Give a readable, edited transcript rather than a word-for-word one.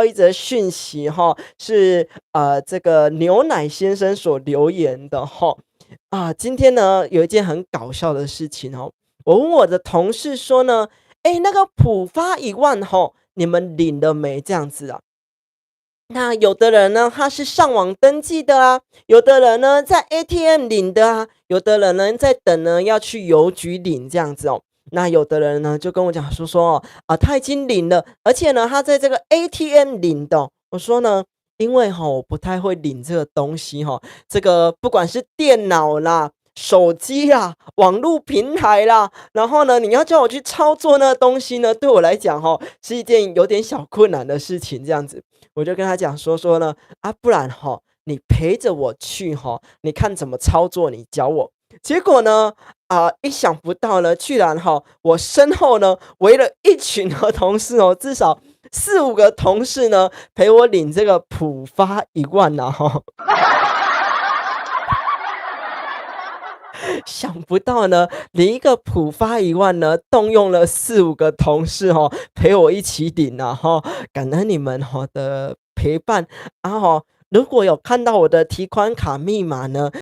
到一则讯息哈，是这个牛奶先生所留言的哈。今天呢有一件很搞笑的事情哦，我问我的同事说呢，那个普发1万吼，你们领了没？这样子啊。那有的人呢，他是上网登记的啊，有的人呢在 ATM 领的啊，有的人呢在等呢要去邮局领这样子哦。那有的人呢就跟我讲说他已经领了，而且呢他在这个 ATM 领的哦。我说呢，因为我不太会领这个东西这个不管是电脑啦、手机啦、网络平台啦，然后呢，你要叫我去操作那个东西呢，对我来讲是一件有点小困难的事情这样子。我就跟他讲说呢，不然你陪着我去你看怎么操作，你教我。结果呢，意想不到呢，居然我身后呢围了一群的同事至少4、5个同事呢陪我领这个普发1万呐想不到呢，领一个普发1万呢，动用了4、5个同事陪我一起领啊感恩你们的陪伴，如果有看到我的提款卡密码呢